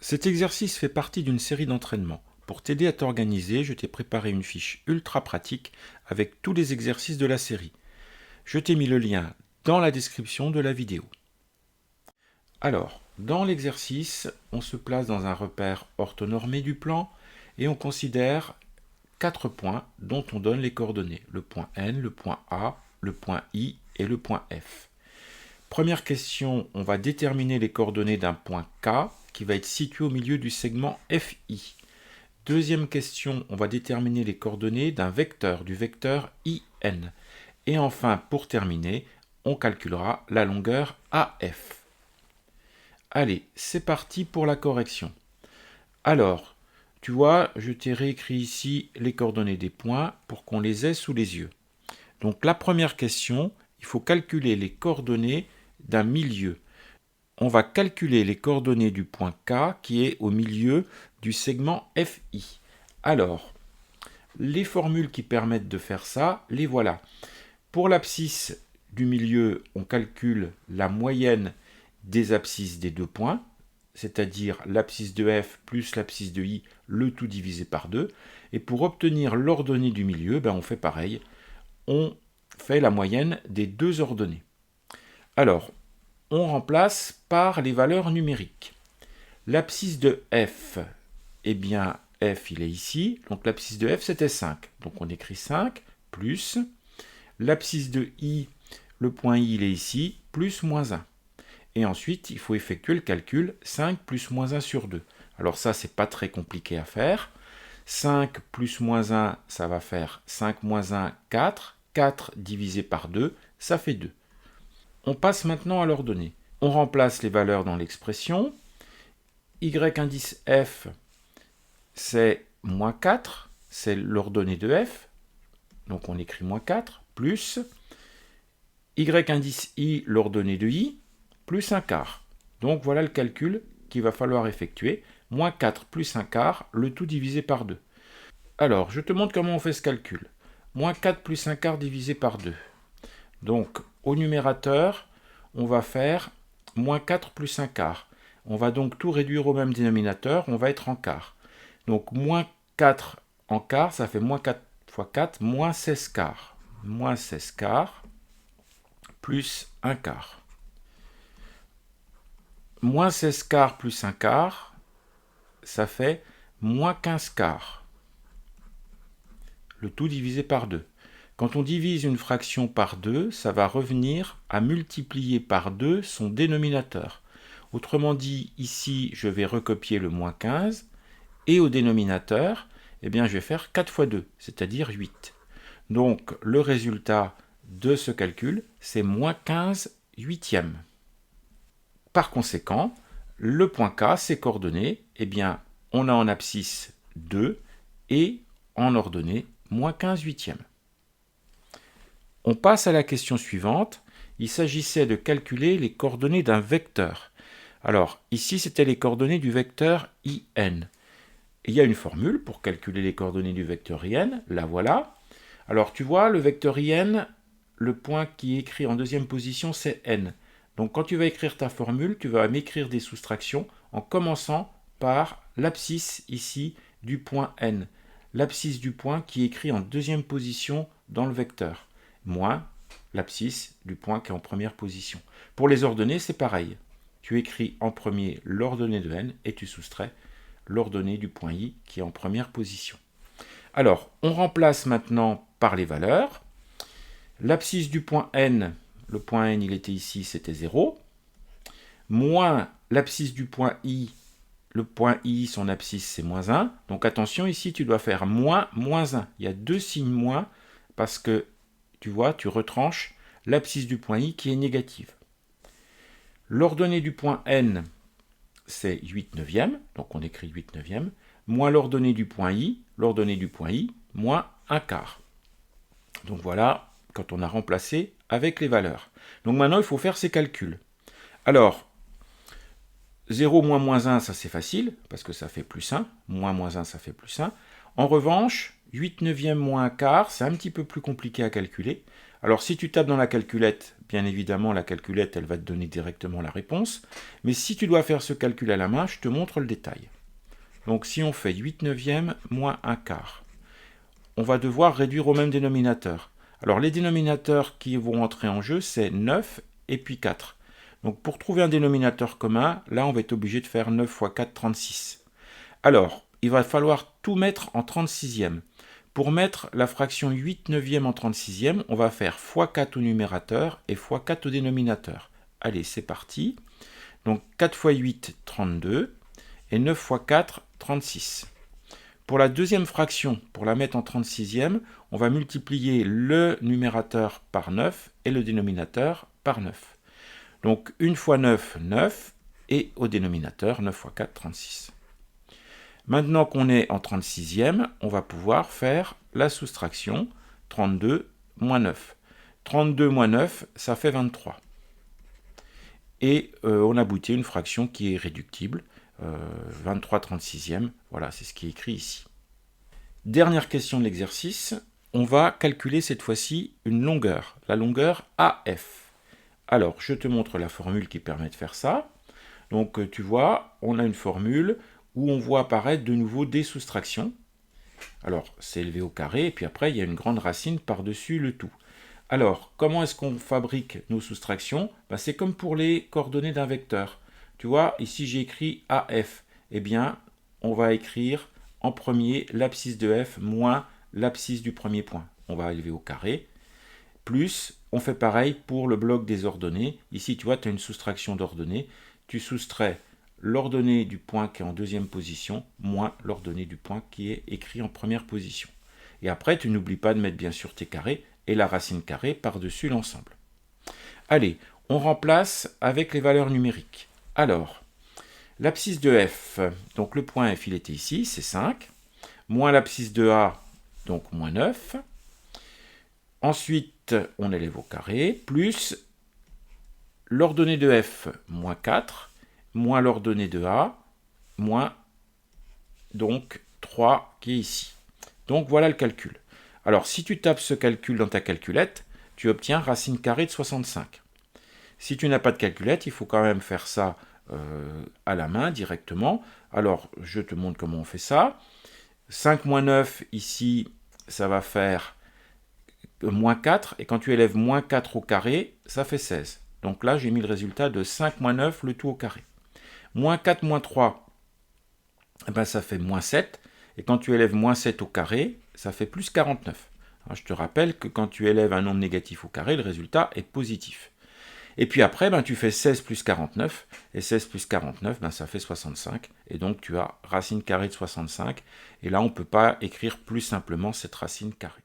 Cet exercice fait partie d'une série d'entraînements. Pour t'aider à t'organiser, je t'ai préparé une fiche ultra pratique avec tous les exercices de la série. Je t'ai mis le lien dans la description de la vidéo. Alors, dans l'exercice, on se place dans un repère orthonormé du plan et on considère 4 points dont on donne les coordonnées. Le point N, le point A, le point I et le point F. Première question, on va déterminer les coordonnées d'un point K qui va être situé au milieu du segment FI. Deuxième question, on va déterminer les coordonnées d'un vecteur, du vecteur IN. Et enfin, pour terminer, on calculera la longueur AF. Allez, c'est parti pour la correction. Alors, tu vois, je t'ai réécrit ici les coordonnées des points pour qu'on les ait sous les yeux. Donc la première question, il faut calculer les coordonnées d'un milieu. On va calculer les coordonnées du point K qui est au milieu du segment FI. Alors, les formules qui permettent de faire ça, les voilà. Pour l'abscisse du milieu, on calcule la moyenne des abscisses des deux points, c'est-à-dire l'abscisse de F plus l'abscisse de I, le tout divisé par 2. Et pour obtenir l'ordonnée du milieu, on fait pareil. On fait la moyenne des deux ordonnées. Alors, on remplace par les valeurs numériques. L'abscisse de F, eh bien, F, il est ici. Donc, l'abscisse de F, c'était 5. Donc, on écrit 5 plus l'abscisse de I, le point I, il est ici, plus moins 1. Et ensuite, il faut effectuer le calcul 5 plus moins 1 sur 2. Alors ça, c'est pas très compliqué à faire. 5 plus moins 1, ça va faire 5 moins 1, 4. 4 divisé par 2, ça fait 2. On passe maintenant à l'ordonnée. On remplace les valeurs dans l'expression. Y indice F, c'est moins 4, c'est l'ordonnée de F. Donc on écrit moins 4, plus Y indice I, l'ordonnée de I, plus 1 quart. Donc voilà le calcul qu'il va falloir effectuer. Moins 4 plus 1 quart, le tout divisé par 2. Alors, je te montre comment on fait ce calcul. Moins 4 plus 1 quart divisé par 2. Donc, au numérateur, on va faire moins 4 plus 1 quart. On va donc tout réduire au même dénominateur, on va être en quart. Donc, moins 4 en quart, ça fait moins 4 fois 4, moins 16 quarts. Moins 16 quarts, plus 1 quart. Moins 16 quarts plus 1 quart, ça fait moins 15 quarts. Le tout divisé par 2. Quand on divise une fraction par 2, ça va revenir à multiplier par 2 son dénominateur. Autrement dit, ici, je vais recopier le moins 15, et au dénominateur, je vais faire 4 fois 2, c'est-à-dire 8. Donc, le résultat de ce calcul, c'est moins 15 huitièmes. Par conséquent, le point K, ses coordonnées, on a en abscisse 2 et en ordonnée moins 15 huitièmes. On passe à la question suivante. Il s'agissait de calculer les coordonnées d'un vecteur. Alors, ici, c'était les coordonnées du vecteur IN. Il y a une formule pour calculer les coordonnées du vecteur IN. La voilà. Alors, tu vois, le vecteur IN, le point qui est écrit en deuxième position, c'est N. Donc, quand tu vas écrire ta formule, tu vas m'écrire des soustractions en commençant par l'abscisse ici du point N. L'abscisse du point qui est écrit en deuxième position dans le vecteur, moins l'abscisse du point qui est en première position. Pour les ordonnées, c'est pareil. Tu écris en premier l'ordonnée de N et tu soustrais l'ordonnée du point I qui est en première position. Alors, on remplace maintenant par les valeurs. L'abscisse du point N, le point N, il était ici, c'était 0. Moins l'abscisse du point I, le point I, son abscisse, c'est moins 1. Donc attention, ici, tu dois faire moins, moins 1. Il y a deux signes moins parce que, tu vois, tu retranches l'abscisse du point I qui est négative. L'ordonnée du point N, c'est 8 neuvièmes, donc on écrit 8 neuvièmes, moins l'ordonnée du point I, moins 1 quart. Donc voilà, quand on a remplacé avec les valeurs. Donc maintenant, il faut faire ces calculs. Alors, 0 moins moins 1, ça c'est facile, parce que ça fait plus 1. Moins moins 1, ça fait plus 1. En revanche, 8 neuvièmes moins 1 quart, c'est un petit peu plus compliqué à calculer. Alors si tu tapes dans la calculette, bien évidemment la calculette elle va te donner directement la réponse, mais si tu dois faire ce calcul à la main, je te montre le détail. Donc si on fait 8 neuvièmes moins 1 quart, on va devoir réduire au même dénominateur. Alors les dénominateurs qui vont entrer en jeu, c'est 9 et puis 4. Donc pour trouver un dénominateur commun, là on va être obligé de faire 9 fois 4, 36. Alors, il va falloir tout mettre en 36e. Pour mettre la fraction 8 neuvième en 36e, on va faire x4 au numérateur et x4 au dénominateur. Allez, c'est parti. Donc 4 x 8, 32, et 9 x 4, 36. Pour la deuxième fraction, pour la mettre en 36e, on va multiplier le numérateur par 9 et le dénominateur par 9. Donc 1 fois 9, 9, et au dénominateur, 9 fois 4, 36. Maintenant qu'on est en 36e, on va pouvoir faire la soustraction 32 moins 9. 32 moins 9, ça fait 23. Et on a abouti à une fraction qui est réductible, 23 36e, voilà, c'est ce qui est écrit ici. Dernière question de l'exercice, on va calculer cette fois-ci une longueur, la longueur AF. Alors, je te montre la formule qui permet de faire ça. Donc, tu vois, on a une formule où on voit apparaître de nouveau des soustractions. Alors, c'est élevé au carré, et puis après, il y a une grande racine par-dessus le tout. Alors, comment est-ce qu'on fabrique nos soustractions? C'est comme pour les coordonnées d'un vecteur. Tu vois, ici j'ai écrit AF. Eh bien, on va écrire en premier l'abscisse de F moins l'abscisse du premier point. On va élever au carré. Plus, on fait pareil pour le bloc des ordonnées. Ici, tu vois, tu as une soustraction d'ordonnées. Tu soustrais l'ordonnée du point qui est en deuxième position, moins l'ordonnée du point qui est écrit en première position. Et après, tu n'oublies pas de mettre bien sûr tes carrés et la racine carrée par-dessus l'ensemble. Allez, on remplace avec les valeurs numériques. Alors, l'abscisse de F, donc le point F, il était ici, c'est 5, moins l'abscisse de A, donc moins 9. Ensuite, on élève au carré, plus l'ordonnée de F, moins 4, moins l'ordonnée de A, moins donc 3 qui est ici. Donc voilà le calcul. Alors si tu tapes ce calcul dans ta calculette, tu obtiens racine carrée de 65. Si tu n'as pas de calculette, il faut quand même faire ça à la main directement. Alors je te montre comment on fait ça. 5 moins 9 ici, ça va faire moins 4, et quand tu élèves moins 4 au carré, ça fait 16. Donc là j'ai mis le résultat de 5 moins 9, le tout au carré. Moins 4 moins 3, ça fait moins 7. Et quand tu élèves moins 7 au carré, ça fait plus 49. Alors, je te rappelle que quand tu élèves un nombre négatif au carré, le résultat est positif. Et puis après, tu fais 16 plus 49. Et 16 plus 49, ça fait 65. Et donc tu as racine carrée de 65. Et là, on ne peut pas écrire plus simplement cette racine carrée.